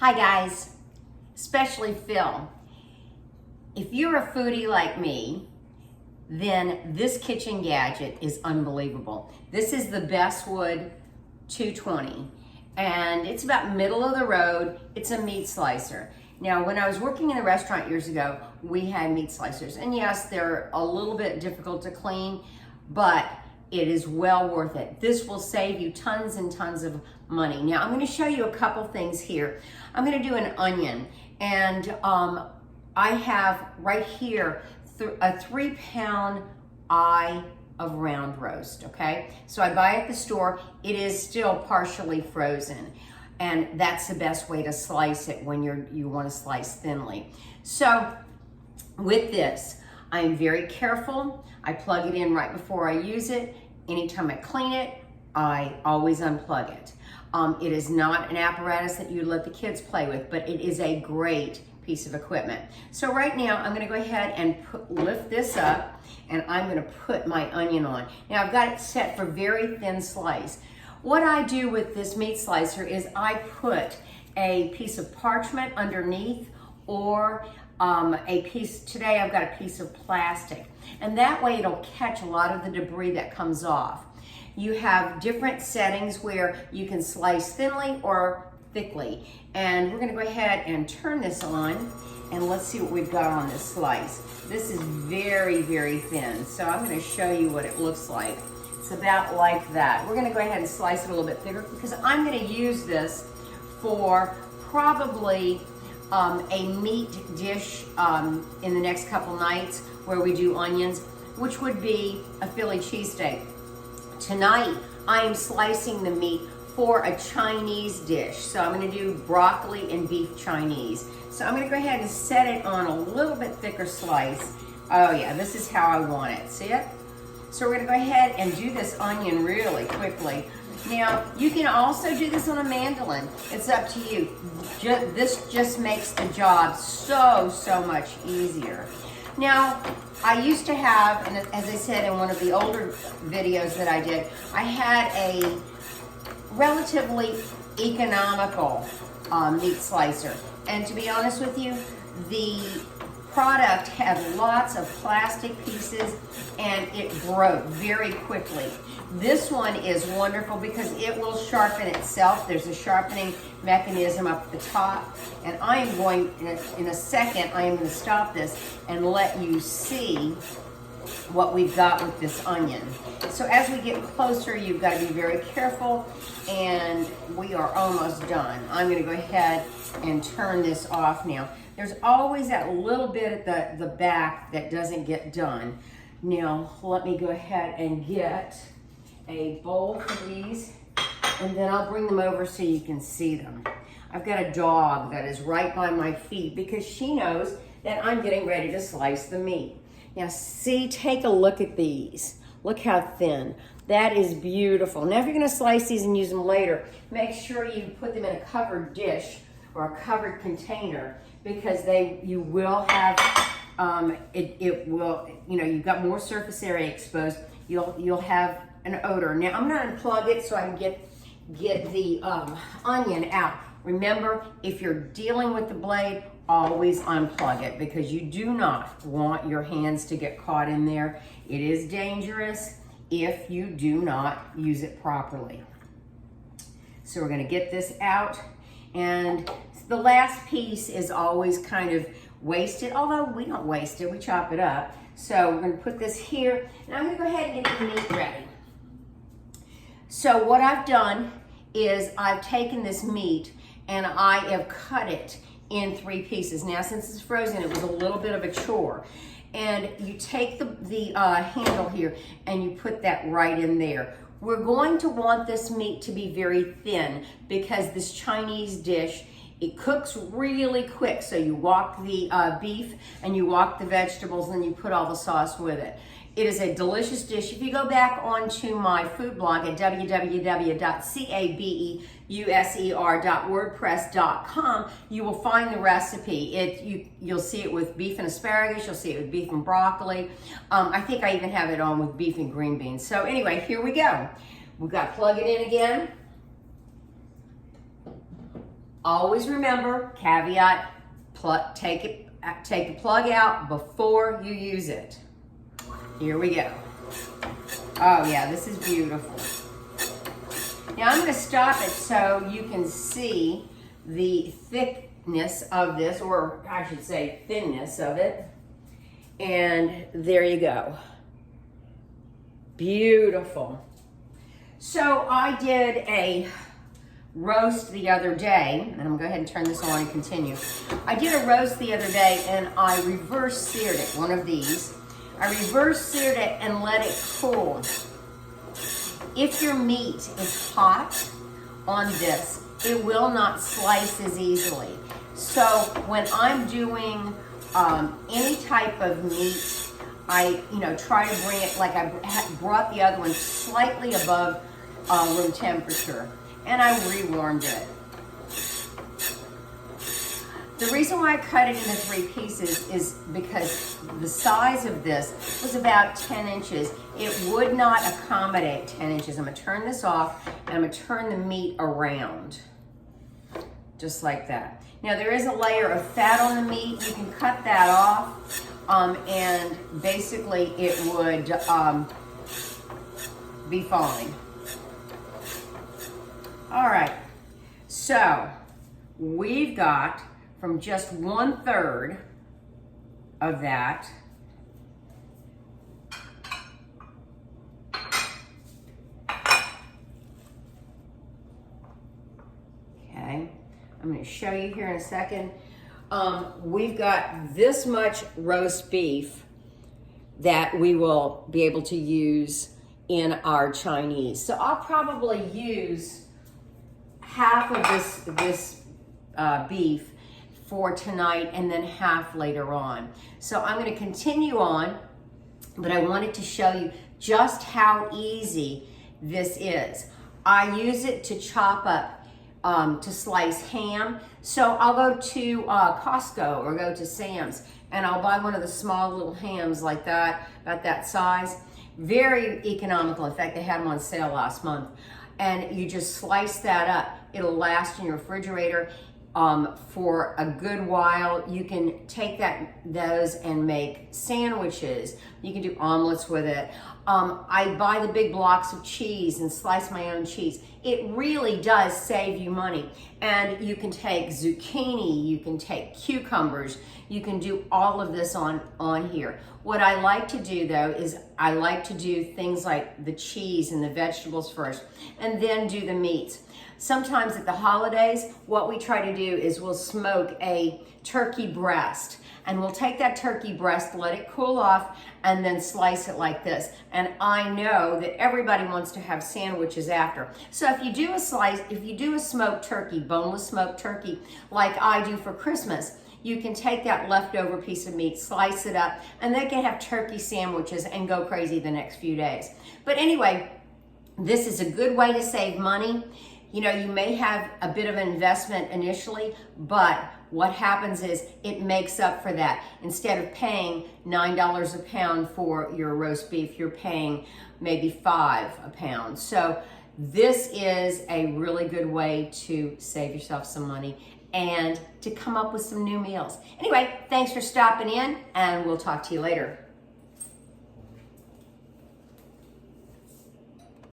Hi guys, especially Phil. If you're a foodie like me, then this kitchen gadget is unbelievable. This is the Beswood 220 and it's about middle of the road. It's a meat slicer. Now, when I was working in a restaurant years ago, we had meat slicers, and yes, they're a little bit difficult to clean, but it is well worth it. This will save you tons and tons of money. Now, I'm going to show you a couple things here. I'm going to do an onion, and I have right here a 3-pound eye of round roast, okay? So I buy at the store. It is still partially frozen, and that's the best way to slice it when you want to slice thinly. So with this, I am very careful. I plug it in right before I use it. Anytime I clean it, I always unplug it. It is not an apparatus that you let the kids play with, but it is a great piece of equipment. So right now, I'm gonna go ahead and lift this up, and I'm gonna put my onion on. Now, I've got it set for very thin slice. What I do with this meat slicer is I put a piece of parchment underneath, or today I've got a piece of plastic, and that way it'll catch a lot of the debris that comes off. You have different settings where you can slice thinly or thickly, and we're going to go ahead and turn this on, and let's see what we've got on this slice. This is very, very thin, so I'm going to show you what it looks like. It's about like that. We're going to go ahead and slice it a little bit thicker because I'm going to use this for probably a meat dish in the next couple nights where we do onions, which would be a Philly cheesesteak. Tonight, I am slicing the meat for a Chinese dish. So I'm gonna do broccoli and beef Chinese. So I'm gonna go ahead and set it on a little bit thicker slice. Oh yeah, this is how I want it, see it? So we're gonna go ahead and do this onion really quickly. Now, you can also do this on a mandolin. It's up to you. This just makes the job so much easier. Now, I used to have, and as I said in one of the older videos that I did, I had a relatively economical meat slicer. And to be honest with you, the product had lots of plastic pieces and it broke very quickly. This one is wonderful because it will sharpen itself. There's a sharpening mechanism up at the top, and I am going, in a second, I am going to stop this and let you see what we've got with this onion. So as we get closer, you've got to be very careful, and we are almost done. I'm going to go ahead and turn this off now. There's always that little bit at the back that doesn't get done. Now, let me go ahead and get a bowl for these, and then I'll bring them over so you can see them. I've got a dog that is right by my feet because she knows that I'm getting ready to slice the meat. Now see, take a look at these. Look how thin. That is beautiful. Now if you're gonna slice these and use them later, make sure you put them in a covered dish or a covered container, because you will have, it will, you've got more surface area exposed. You'll have an odor. Now I'm gonna unplug it so I can get the onion out. Remember, if you're dealing with the blade, always unplug it because you do not want your hands to get caught in there. It is dangerous if you do not use it properly. So we're gonna get this out, and the last piece is always kind of wasted, although we don't waste it, we chop it up. So we're gonna put this here, and I'm gonna go ahead and get the meat ready. So what I've done is I've taken this meat and I have cut it in 3 pieces. Now, since it's frozen, it was a little bit of a chore. And you take the handle here and you put that right in there. We're going to want this meat to be very thin because this Chinese dish, it cooks really quick. So you wok the beef and you wok the vegetables and then you put all the sauce with it. It is a delicious dish. If you go back onto my food blog at www.cabeuser.wordpress.com, you will find the recipe. You'll see it with beef and asparagus. You'll see it with beef and broccoli. I think I even have it on with beef and green beans. So anyway, here we go. We've got to plug it in again. Always remember, caveat, take the plug out before you use it. Here we go. Oh yeah, this is beautiful. Now I'm going to stop it so you can see the thickness of this, or I should say thinness of it. And there you go. Beautiful. So I did a roast the other day, and I'm going to go ahead and turn this on and continue. I did a roast the other day and I reverse seared it, one of these. I reverse seared it and let it cool. If your meat is hot on this, it will not slice as easily. So when I'm doing any type of meat, I try to bring it, like I brought the other one slightly above room temperature, and I rewarmed it. The reason why I cut it into 3 pieces is because the size of this was about 10 inches. It would not accommodate 10 inches. I'm gonna turn this off and I'm gonna turn the meat around, just like that. Now there is a layer of fat on the meat. You can cut that off and basically it would be fine. All right, so we've got from just 1/3 of that okay, I'm going to show you here in a second. We've got this much roast beef that we will be able to use in our Chinese. So I'll probably use half of this beef for tonight and then half later on. So I'm going to continue on, but I wanted to show you just how easy this is. I use it to chop up, to slice ham. So I'll go to Costco or go to Sam's and I'll buy one of the small little hams like that, about that size. Very economical. In fact, they had them on sale last month. And you just slice that up. It'll last in your refrigerator for a good while. You can take those and make sandwiches. You can do omelets with it. I buy the big blocks of cheese and slice my own cheese. It really does save you money. And you can take zucchini, you can take cucumbers, you can do all of this on here. What I like to do though is I like to do things like the cheese and the vegetables first and then do the meats. Sometimes at the holidays, what we try to do is we'll smoke a turkey breast and we'll take that turkey breast, let it cool off, and then slice it like this. And I know that everybody wants to have sandwiches after. So if you do a smoked turkey, boneless smoked turkey, like I do for Christmas, you can take that leftover piece of meat, slice it up, and they can have turkey sandwiches and go crazy the next few days. But anyway, this is a good way to save money. You know, you may have a bit of an investment initially, but what happens is it makes up for that. Instead of paying $9 a pound for your roast beef, you're paying maybe $5 a pound. So this is a really good way to save yourself some money and to come up with some new meals. Anyway, thanks for stopping in, and we'll talk to you later.